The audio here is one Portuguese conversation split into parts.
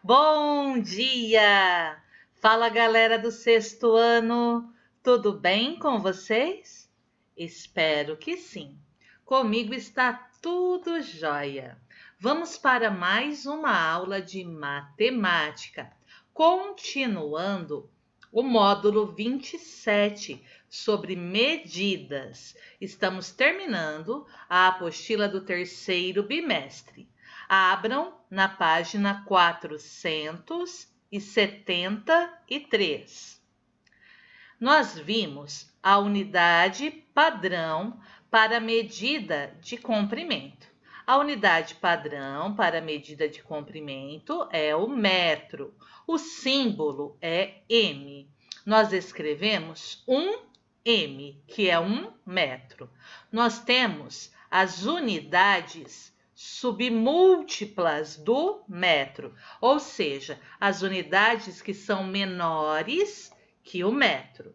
Bom dia! Fala, galera do sexto ano, tudo bem com vocês? Espero que sim. Comigo está tudo jóia. Vamos para mais uma aula de matemática, continuando o módulo 27 sobre medidas. Estamos terminando a apostila do terceiro bimestre. Abram na página 473. Nós vimos a unidade padrão para medida de comprimento. A unidade padrão para medida de comprimento é o metro. O símbolo é M. Nós escrevemos 1m, que é 1 metro. Nós temos as unidades submúltiplas do metro, ou seja, as unidades que são menores que o metro.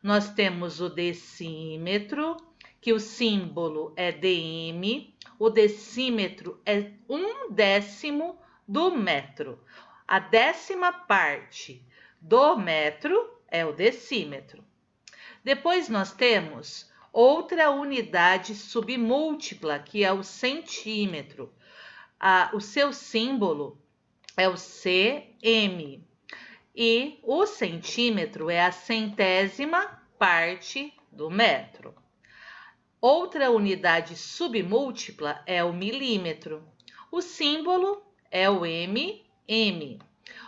Nós temos o decímetro, que o símbolo é dm, o decímetro é 1/10 do metro. A 10ª parte do metro é o decímetro. Depois nós temos outra unidade submúltipla, que é o centímetro. O seu símbolo é o cm. E o centímetro é a 100ª parte do metro. Outra unidade submúltipla é o milímetro. O símbolo é o mm.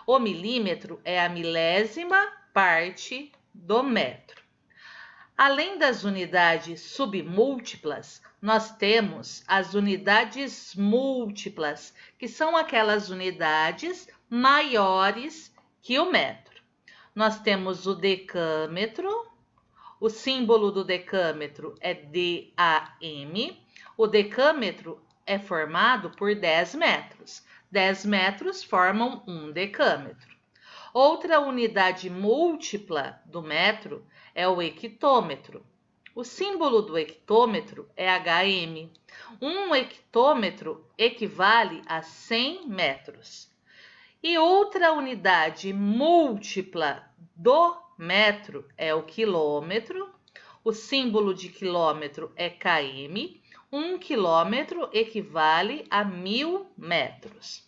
O milímetro é a 1000ª parte do metro. Além das unidades submúltiplas, nós temos as unidades múltiplas, que são aquelas unidades maiores que o metro. Nós temos o decâmetro, o símbolo do decâmetro é DAM. O decâmetro é formado por 10 metros. 10 metros formam um decâmetro. Outra unidade múltipla do metro é o hectômetro. O símbolo do hectômetro é HM. Um hectômetro equivale a 100 metros. E outra unidade múltipla do metro é o quilômetro. O símbolo de quilômetro é km. Um quilômetro equivale a 1000 metros.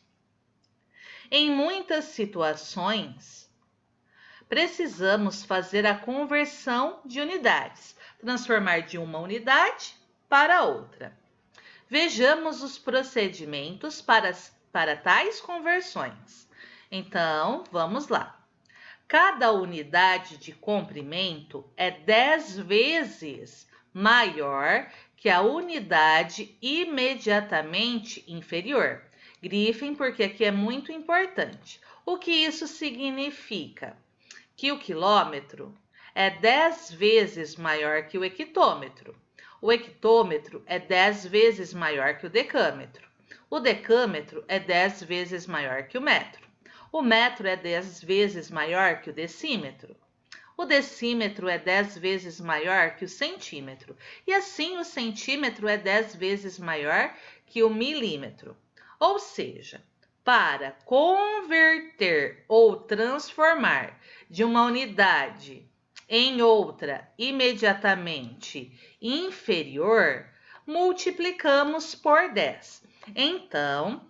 Em muitas situações, precisamos fazer a conversão de unidades, transformar de uma unidade para outra. Vejamos os procedimentos para tais conversões. Então, vamos lá. Cada unidade de comprimento é 10 vezes maior que a unidade imediatamente inferior. Grifem, porque aqui é muito importante. O que isso significa? Que o quilômetro é 10 vezes maior que o hectômetro. O hectômetro é 10 vezes maior que o decâmetro. O decâmetro é 10 vezes maior que o metro. O metro é 10 vezes maior que o decímetro. O decímetro é 10 vezes maior que o centímetro. E assim o centímetro é 10 vezes maior que o milímetro. Ou seja, para converter ou transformar de uma unidade em outra imediatamente inferior, multiplicamos por 10. Então,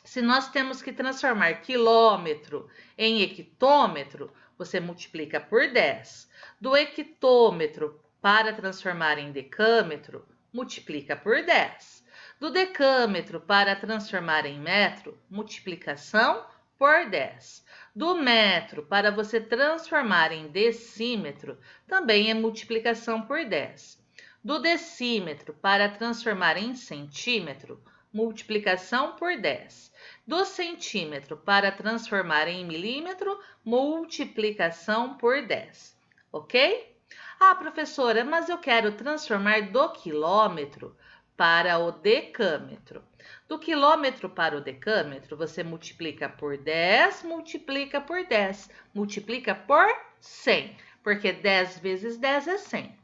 se nós temos que transformar quilômetro em hectômetro, você multiplica por 10. Do hectômetro para transformar em decâmetro, multiplica por 10. Do decâmetro para transformar em metro, multiplicação por 10. Do metro para você transformar em decímetro, também é multiplicação por 10. Do decímetro para transformar em centímetro, multiplicação por 10. Do centímetro para transformar em milímetro, multiplicação por 10. Ok? Ah, professora, mas eu quero transformar do quilômetro para o decâmetro. Do quilômetro para o decâmetro, você multiplica por 10, multiplica por 10, multiplica por 100, porque 10 vezes 10 é 100.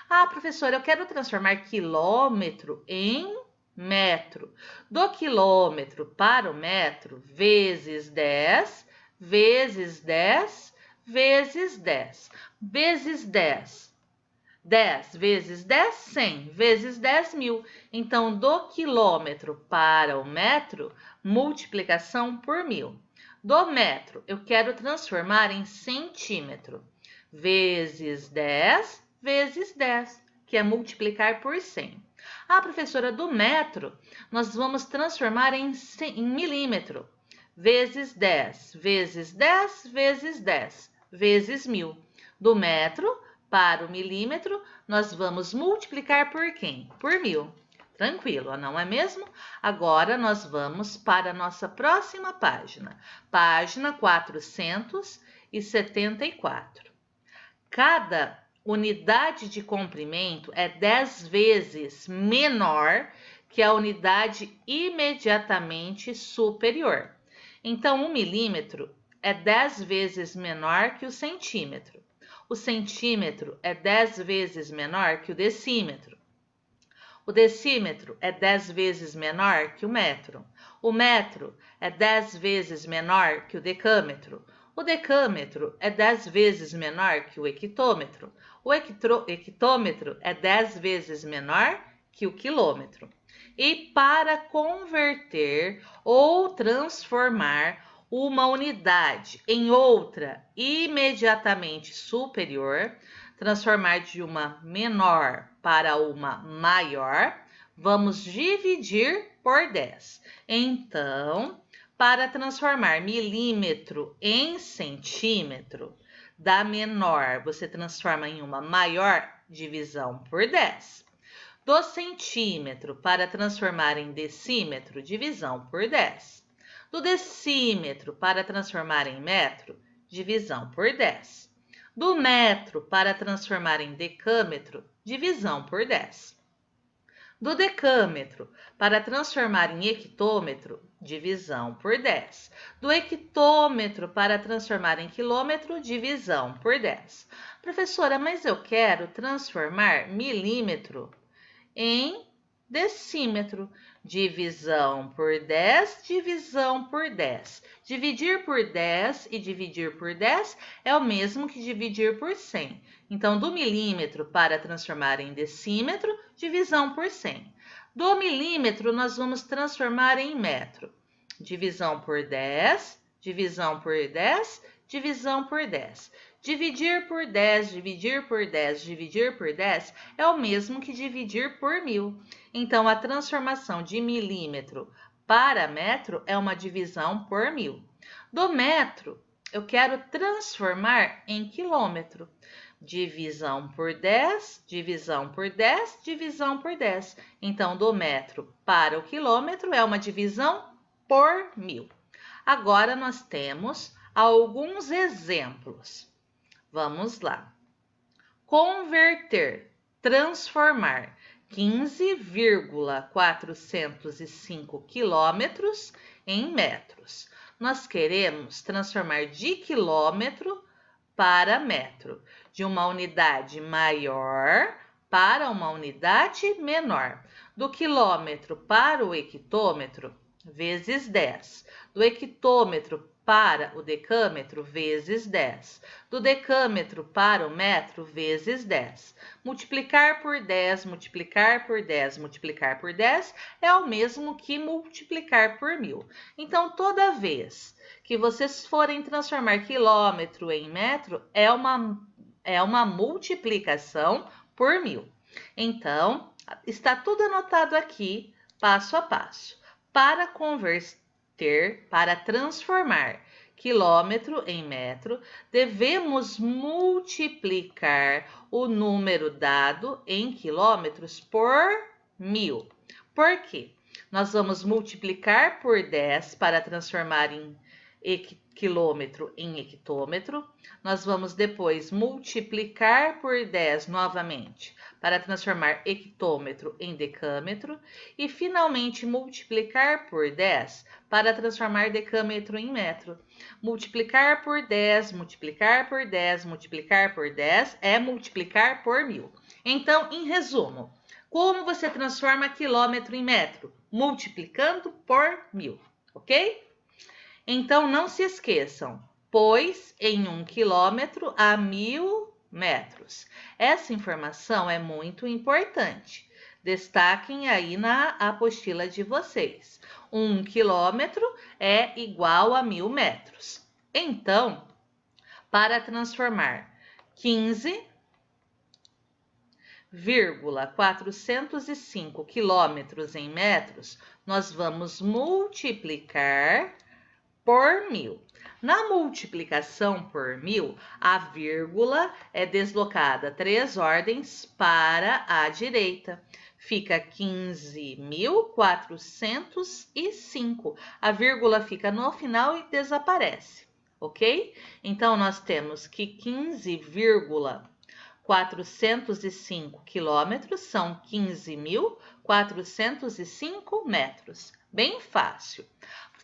Ah, professora, eu quero transformar quilômetro em metro. Do quilômetro para o metro, vezes 10, vezes 10, vezes 10. Vezes 10. 10 vezes 10, 100. Vezes 10, 1000. Então, do quilômetro para o metro, multiplicação por 1000. Do metro, eu quero transformar em centímetro. Vezes 10, vezes 10, que é multiplicar por 100. Ah, professora, do metro, nós vamos transformar em milímetro. Vezes 10, vezes 10, vezes 10, vezes 1000. Do metro para o milímetro, nós vamos multiplicar por quem? Por 1000. Tranquilo, não é mesmo? Agora, nós vamos para a nossa próxima página. Página 474. Cada unidade de comprimento é 10 vezes menor que a unidade imediatamente superior. Então, 1 milímetro é 10 vezes menor que o centímetro. O centímetro é 10 vezes menor que o decímetro. O decímetro é 10 vezes menor que o metro. O metro é 10 vezes menor que o decâmetro. O decâmetro é 10 vezes menor que o hectômetro. O hectômetro é 10 vezes menor que o quilômetro. E para converter ou transformar uma unidade em outra imediatamente superior, transformar de uma menor para uma maior, vamos dividir por 10. Então, para transformar milímetro em centímetro, da menor você transforma em uma maior, divisão por 10. Do centímetro para transformar em decímetro, divisão por 10. Do decímetro para transformar em metro, divisão por 10. Do metro para transformar em decâmetro, divisão por 10. Do decâmetro para transformar em hectômetro, divisão por 10. Do hectômetro para transformar em quilômetro, divisão por 10. Professora, mas eu quero transformar milímetro em decímetro. Divisão por 10, divisão por 10. Dividir por 10 e dividir por 10 é o mesmo que dividir por 100. Então, do milímetro para transformar em decímetro, divisão por 100. Do milímetro, nós vamos transformar em metro. Divisão por 10, divisão por 10, divisão por 10. Dividir por 10, dividir por 10, dividir por 10 é o mesmo que dividir por 1000. Então, a transformação de milímetro para metro é uma divisão por 1000. Do metro, eu quero transformar em quilômetro. Divisão por 10, divisão por 10, divisão por 10. Então, do metro para o quilômetro é uma divisão por 1000. Agora, nós temos alguns exemplos. Vamos lá. Converter, transformar 15,405 quilômetros em metros. Nós queremos transformar de quilômetro para metro, de uma unidade maior para uma unidade menor. Do quilômetro para o hectômetro, vezes 10. Do hectômetro para o decâmetro, vezes 10. Do decâmetro para o metro, vezes 10. Multiplicar por 10, multiplicar por 10, multiplicar por 10 é o mesmo que multiplicar por 1000. Então, toda vez que vocês forem transformar quilômetro em metro, é uma multiplicação por 1000. Então, está tudo anotado aqui, passo a passo. Para converter, para transformar quilômetro em metro, devemos multiplicar o número dado em quilômetros por 1000. Por quê? Nós vamos multiplicar por 10 para transformar em quilômetro em hectômetro. Nós vamos depois multiplicar por 10 novamente para transformar hectômetro em decâmetro e finalmente multiplicar por 10 para transformar decâmetro em metro. Multiplicar por 10, multiplicar por 10, multiplicar por 10 é multiplicar por 1000. Então, em resumo, Como você transforma quilômetro em metro? Multiplicando por 1000, ok? Então, não se esqueçam, pois em 1 quilômetro há 1000 metros. Essa informação é muito importante. Destaquem aí na apostila de vocês. 1 quilômetro é igual a 1000 metros. Então, para transformar 15,405 quilômetros em metros, nós vamos multiplicar por 1000. Na multiplicação por 1000, a vírgula é deslocada 3 ordens para a direita. Fica 15.405. A vírgula fica no final e desaparece, ok? Então, nós temos que 15,405 quilômetros são 15.405 metros. Bem fácil.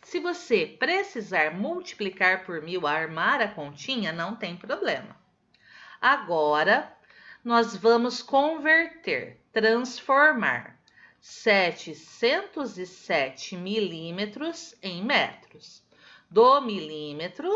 Se você precisar multiplicar por 1000, armar a continha, não tem problema. Agora, nós vamos converter, transformar 707 milímetros em metros. Do milímetro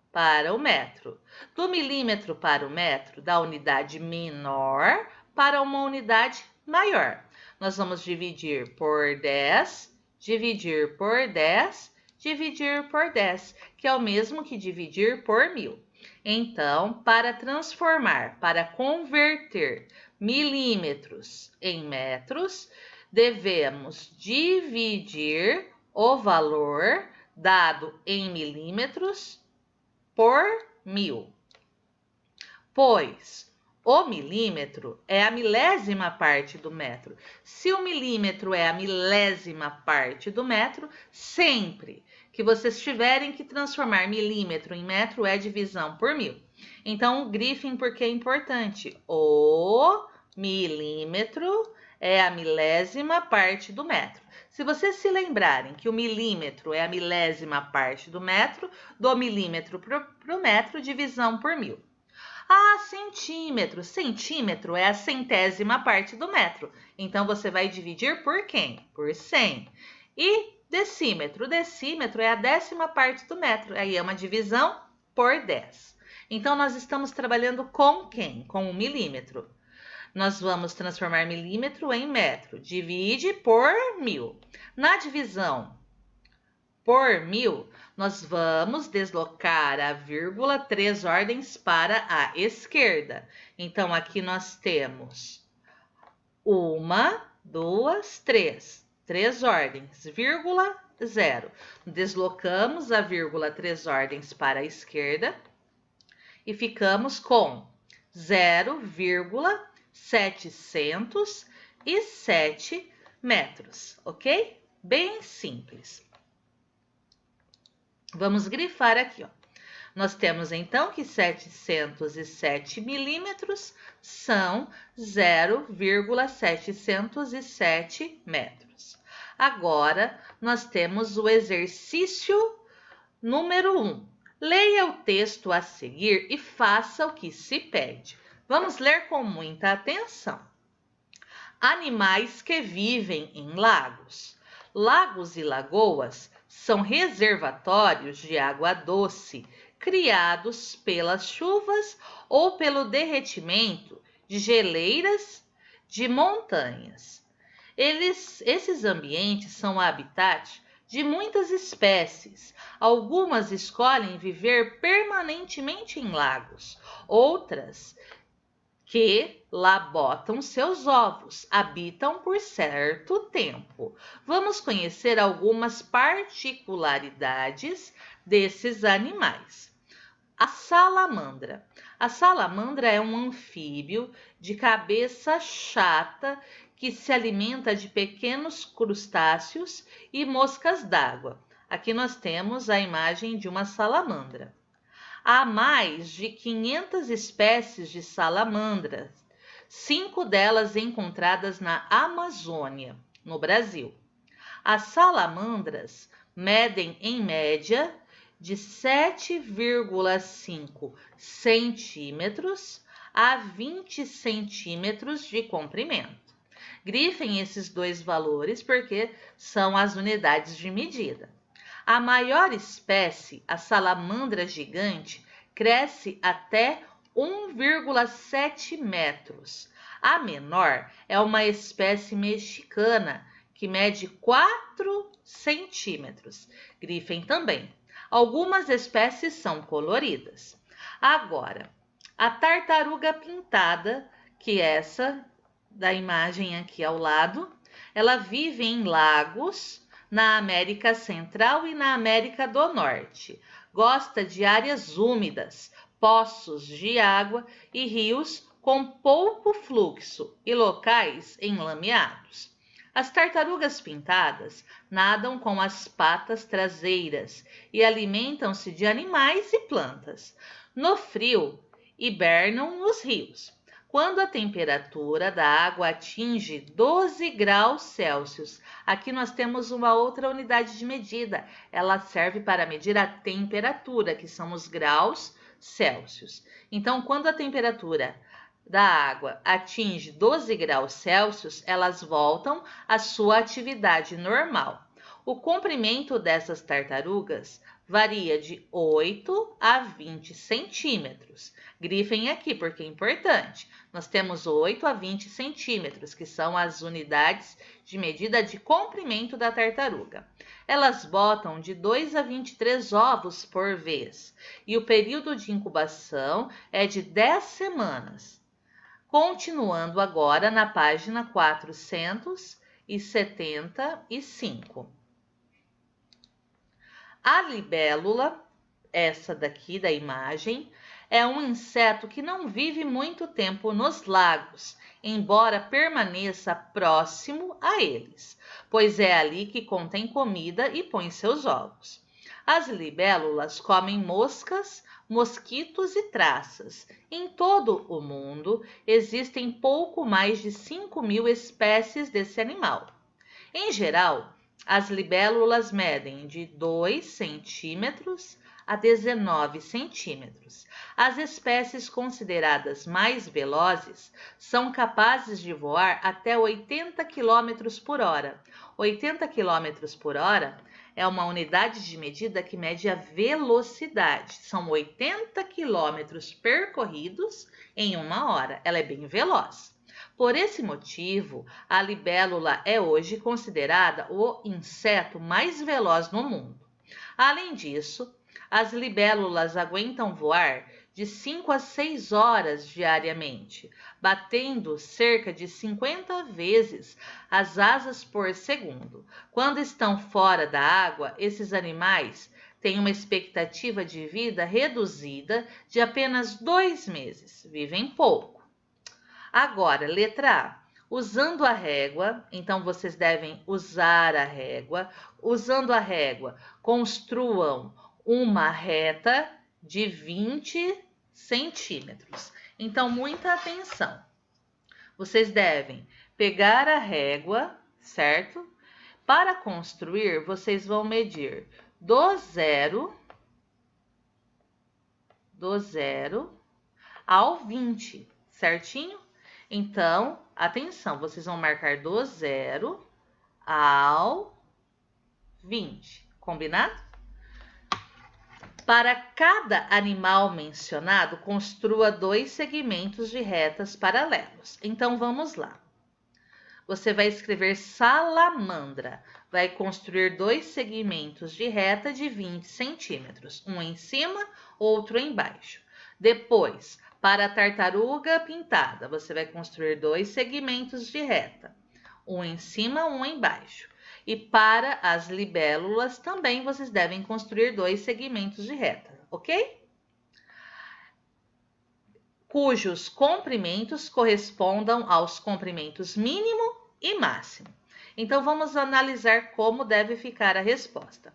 para o metro. Do milímetro para o metro, da unidade menor para uma unidade maior. Nós vamos dividir por 10, dividir por 10, dividir por 10, que é o mesmo que dividir por 1000. Então, para transformar, para converter milímetros em metros, devemos dividir o valor dado em milímetros por 1000, pois o milímetro é a milésima parte do metro. Se o milímetro é a milésima parte do metro, sempre que vocês tiverem que transformar milímetro em metro é divisão por 1000. Então, grifem porque é importante. O milímetro é a milésima parte do metro. Se vocês se lembrarem que o milímetro é a milésima parte do metro, do milímetro para o metro, divisão por 1000. Ah, centímetro. Centímetro é a centésima parte do metro. Então, você vai dividir por quem? Por 100. E decímetro. Decímetro é a 10ª parte do metro. Aí é uma divisão por 10. Então, nós estamos trabalhando com quem? Com o milímetro. Nós vamos transformar milímetro em metro. Divide por 1000. Na divisão por 1000, nós vamos deslocar a vírgula 3 ordens para a esquerda. Então, aqui nós temos 1, 2, 3. 3 ordens, vírgula 0. Deslocamos a vírgula 3 ordens para a esquerda e ficamos com 0,707 metros, ok? Bem simples. Vamos grifar aqui, ó. Nós temos, então, que 707 milímetros são 0,707 metros. Agora, nós temos o exercício número 1. Leia o texto a seguir e faça o que se pede. Vamos ler com muita atenção. Animais que vivem em lagos. Lagos e lagoas são reservatórios de água doce, criados pelas chuvas ou pelo derretimento de geleiras de montanhas. Esses ambientes são habitat de muitas espécies. Algumas escolhem viver permanentemente em lagos, outras que lá botam seus ovos, habitam por certo tempo. Vamos conhecer algumas particularidades desses animais. A salamandra. A salamandra é um anfíbio de cabeça chata que se alimenta de pequenos crustáceos e moscas d'água. Aqui nós temos a imagem de uma salamandra. Há mais de 500 espécies de salamandras, 5 delas encontradas na Amazônia, no Brasil. As salamandras medem, em média, de 7,5 centímetros a 20 centímetros de comprimento. Grifem esses dois valores porque são as unidades de medida. A maior espécie, a salamandra gigante, cresce até 1,7 metros. A menor é uma espécie mexicana, que mede 4 centímetros. Grifem também. Algumas espécies são coloridas. Agora, a tartaruga pintada, que é essa da imagem aqui ao lado, ela vive em lagos na América Central e na América do Norte. Gosta de áreas úmidas, poços de água e rios com pouco fluxo e locais enlameados. As tartarugas pintadas nadam com as patas traseiras e alimentam-se de animais e plantas. No frio, hibernam nos rios. Quando a temperatura da água atinge 12 graus Celsius, aqui nós temos uma outra unidade de medida. Ela serve para medir a temperatura, que são os graus Celsius. Então, quando a temperatura da água atinge 12 graus Celsius, elas voltam à sua atividade normal. O comprimento dessas tartarugas varia de 8 a 20 centímetros. Grifem aqui porque é importante. Nós temos 8 a 20 centímetros, que são as unidades de medida de comprimento da tartaruga. Elas botam de 2 a 23 ovos por vez e o período de incubação é de 10 semanas. Continuando agora na página 475. A libélula, essa daqui da imagem, é um inseto que não vive muito tempo nos lagos, embora permaneça próximo a eles, pois é ali que contém comida e põe seus ovos. As libélulas comem moscas, mosquitos e traças. Em todo o mundo, existem pouco mais de 5.000 espécies desse animal. Em geral, as libélulas medem de 2 centímetros a 19 centímetros. As espécies consideradas mais velozes são capazes de voar até 80 km por hora. 80 km por hora é uma unidade de medida que mede a velocidade. São 80 quilômetros percorridos em uma hora. Ela é bem veloz. Por esse motivo, a libélula é hoje considerada o inseto mais veloz no mundo. Além disso, as libélulas aguentam voar de 5 a 6 horas diariamente, batendo cerca de 50 vezes as asas por segundo. Quando estão fora da água, esses animais têm uma expectativa de vida reduzida de apenas 2 meses. Vivem pouco. Agora, letra A. Usando a régua, então vocês devem usar a régua. Usando a régua, construam uma reta de 20 centímetros. Então, muita atenção. Vocês devem pegar a régua, certo? Para construir, vocês vão medir do zero ao 20, certinho? Então, atenção, vocês vão marcar do 0 ao 20, combinado? Para cada animal mencionado, construa 2 segmentos de retas paralelos. Então, vamos lá. Você vai escrever salamandra. Vai construir 2 segmentos de reta de 20 centímetros. Um em cima, outro embaixo. Depois, para a tartaruga pintada, você vai construir 2 segmentos de reta. Um em cima, um embaixo. E para as libélulas também vocês devem construir 2 segmentos de reta, ok? Cujos comprimentos correspondam aos comprimentos mínimo e máximo. Então, vamos analisar como deve ficar a resposta.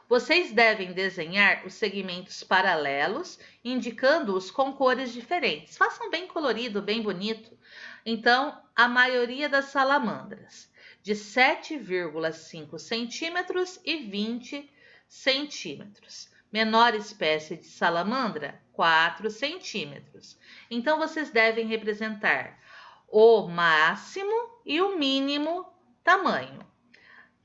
Vocês devem desenhar os segmentos paralelos, indicando-os com cores diferentes. Façam bem colorido, bem bonito. Então, a maioria das salamandras, de 7,5 centímetros e 20 centímetros. Menor espécie de salamandra, 4 centímetros. Então, vocês devem representar o máximo e o mínimo tamanho.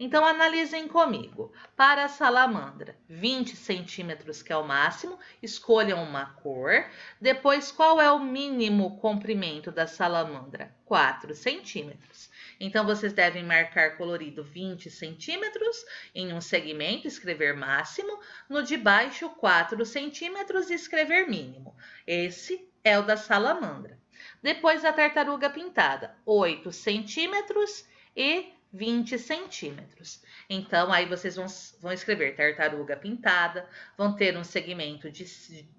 Então, analisem comigo. Para a salamandra, 20 centímetros, que é o máximo, escolham uma cor. Depois, qual é o mínimo comprimento da salamandra? 4 centímetros. Então, vocês devem marcar colorido 20 centímetros em um segmento, escrever máximo. No de baixo, 4 centímetros e escrever mínimo. Esse é o da salamandra. Depois, a tartaruga pintada, 8 centímetros e 20 centímetros. Então, aí vocês vão escrever tartaruga pintada, vão ter um segmento de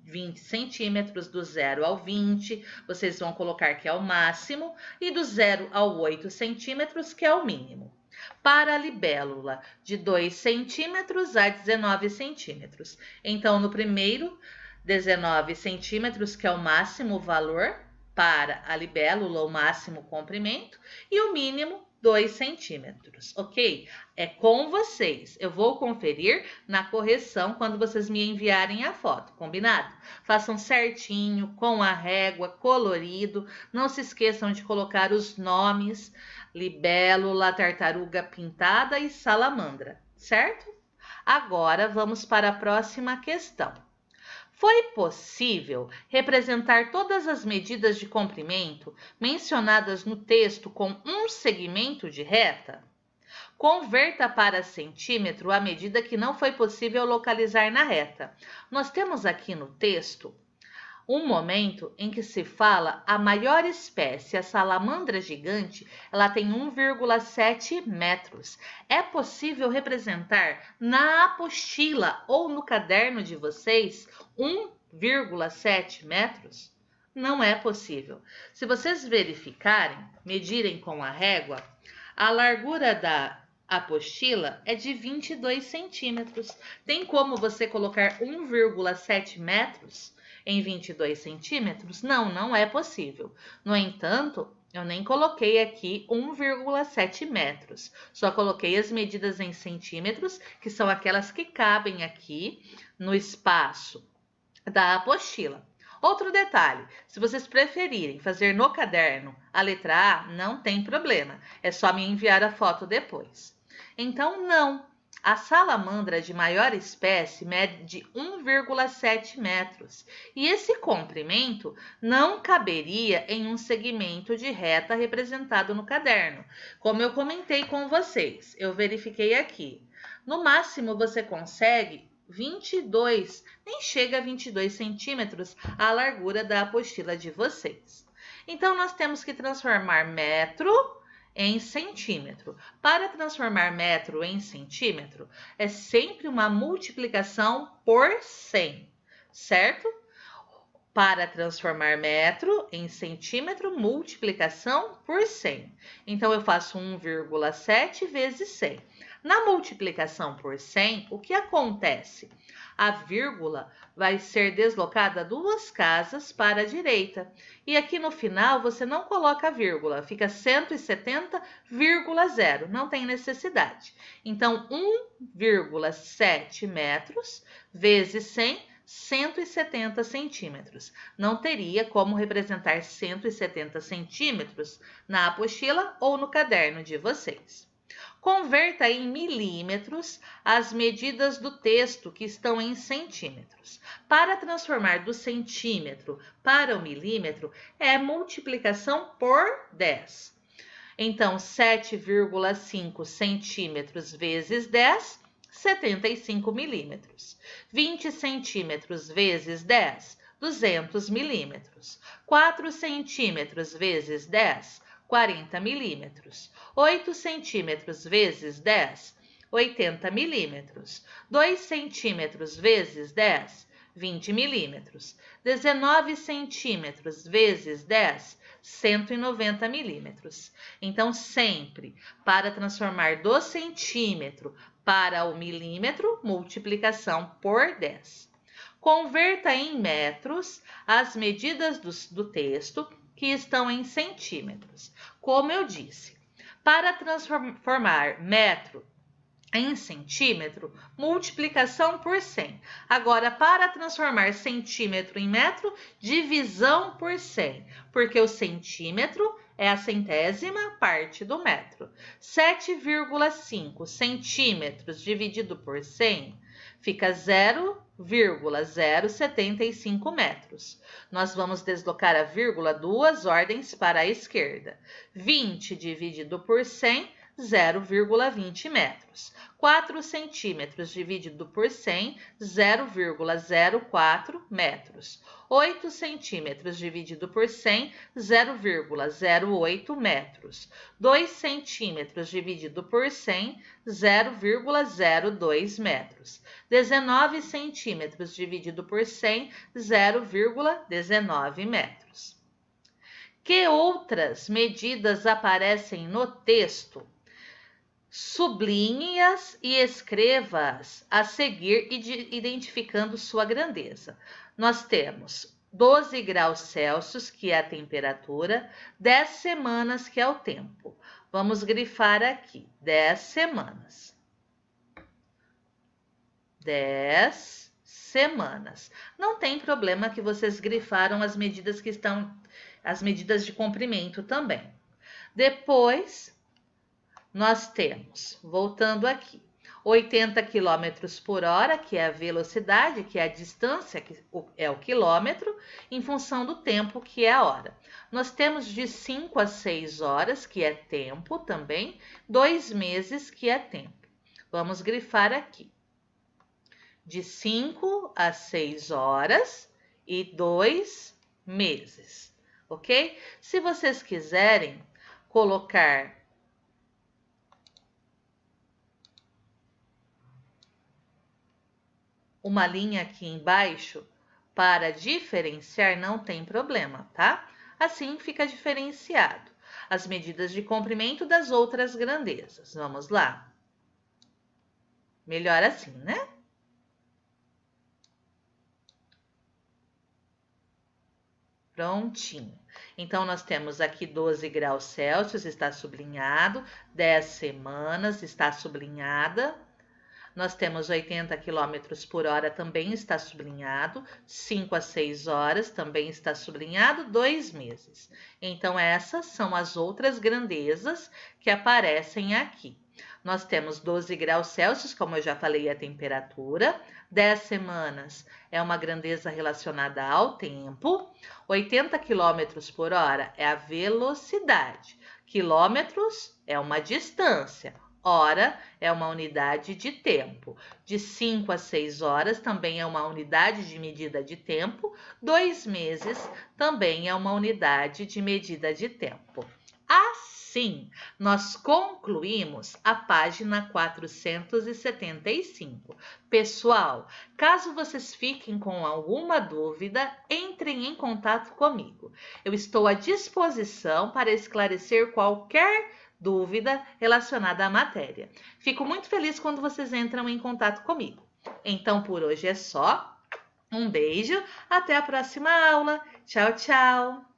20 centímetros, do 0 ao 20, vocês vão colocar que é o máximo, e do 0 ao 8 centímetros, que é o mínimo. Para a libélula, de 2 centímetros a 19 centímetros. Então, no primeiro, 19 centímetros, que é o máximo valor para a libélula, o máximo comprimento, e o mínimo 2 centímetros, ok? É com vocês. Eu vou conferir na correção quando vocês me enviarem a foto, combinado? Façam certinho, com a régua, colorido. Não se esqueçam de colocar os nomes: libélula, tartaruga pintada e salamandra, certo? Agora vamos para a próxima questão. Foi possível representar todas as medidas de comprimento mencionadas no texto com um segmento de reta? Converta para centímetro a medida que não foi possível localizar na reta. Nós temos aqui no texto um momento em que se fala a maior espécie, a salamandra gigante, ela tem 1,7 metros. É possível representar na apostila ou no caderno de vocês 1,7 metros? Não é possível. Se vocês verificarem, medirem com a régua, a largura da apostila é de 22 centímetros. Tem como você colocar 1,7 metros em 22 centímetros? Não, não é possível. No entanto, eu nem coloquei aqui 1,7 metros. Só coloquei as medidas em centímetros, que são aquelas que cabem aqui no espaço da apostila. Outro detalhe, se vocês preferirem fazer no caderno a letra A, não tem problema. É só me enviar a foto depois. Então, não. A salamandra de maior espécie mede 1,7 metros e esse comprimento não caberia em um segmento de reta representado no caderno. Como eu comentei com vocês, eu verifiquei aqui. No máximo você consegue 22, nem chega a 22 centímetros a largura da apostila de vocês. Então, nós temos que transformar metro em centímetro. Para transformar metro em centímetro, é sempre uma multiplicação por 100, certo? Para transformar metro em centímetro, multiplicação por 100. Então, eu faço 1,7 vezes 100. Na multiplicação por 100, o que acontece? A vírgula vai ser deslocada 2 casas para a direita. E aqui no final você não coloca a vírgula, fica 170,0, não tem necessidade. Então, 1,7 metros vezes 100, 170 centímetros. Não teria como representar 170 centímetros na apostila ou no caderno de vocês. Converta em milímetros as medidas do texto que estão em centímetros. Para transformar do centímetro para o milímetro, é multiplicação por 10. Então, 7,5 centímetros vezes 10, 75 milímetros. 20 centímetros vezes 10, 200 milímetros. 4 centímetros vezes 10, 40 milímetros. 8 centímetros vezes 10, 80 milímetros. 2 centímetros vezes 10, 20 milímetros. 19 centímetros vezes 10, 190 milímetros. Então, sempre para transformar do centímetro para o milímetro, multiplicação por 10. Converta em metros as medidas do texto que estão em centímetros. Como eu disse, para transformar metro em centímetro, multiplicação por 100. Agora, para transformar centímetro em metro, divisão por 100, porque o centímetro é a centésima parte do metro. 7,5 centímetros dividido por 100 fica 0,075 metros. Nós vamos deslocar a vírgula 2 ordens para a esquerda. 20 dividido por 100, 0,20 metros. 4 centímetros dividido por 100, 0,04 metros. 8 centímetros dividido por 100, 0,08 metros. 2 centímetros dividido por 100, 0,02 metros. 19 centímetros dividido por 100, 0,19 metros. Que outras medidas aparecem no texto? Sublinhe-as e escreva-as a seguir, identificando sua grandeza. Nós temos 12 graus Celsius, que é a temperatura, 10 semanas, que é o tempo. Vamos grifar aqui, 10 semanas. 10 semanas. Não tem problema que vocês grifaram as medidas que estão, as medidas de comprimento também. Depois, nós temos, voltando aqui, 80 km por hora, que é a velocidade, que é a distância, que é o quilômetro, em função do tempo, que é a hora. Nós temos de 5 a 6 horas, que é tempo também, 2 meses, que é tempo. Vamos grifar aqui. De 5 a 6 horas e 2 meses, ok? Se vocês quiserem colocar uma linha aqui embaixo para diferenciar, não tem problema, tá? Assim fica diferenciado as medidas de comprimento das outras grandezas. Vamos lá? Melhor assim, né? Prontinho. Então, nós temos aqui 12 graus Celsius, está sublinhado, 10 semanas, está sublinhada. Nós temos 80 km por hora, também está sublinhado. 5 a 6 horas, também está sublinhado. 2 meses. Então, essas são as outras grandezas que aparecem aqui. Nós temos 12 graus Celsius, como eu já falei, a temperatura. 10 semanas é uma grandeza relacionada ao tempo. 80 km por hora é a velocidade. Quilômetros é uma distância. Hora é uma unidade de tempo. De 5 a 6 horas também é uma unidade de medida de tempo. 2 meses também é uma unidade de medida de tempo. Assim, nós concluímos a página 475. Pessoal, caso vocês fiquem com alguma dúvida, entrem em contato comigo. Eu estou à disposição para esclarecer qualquer dúvida relacionada à matéria. Fico muito feliz quando vocês entram em contato comigo. Então, por hoje é só. Um beijo, até a próxima aula. Tchau, tchau!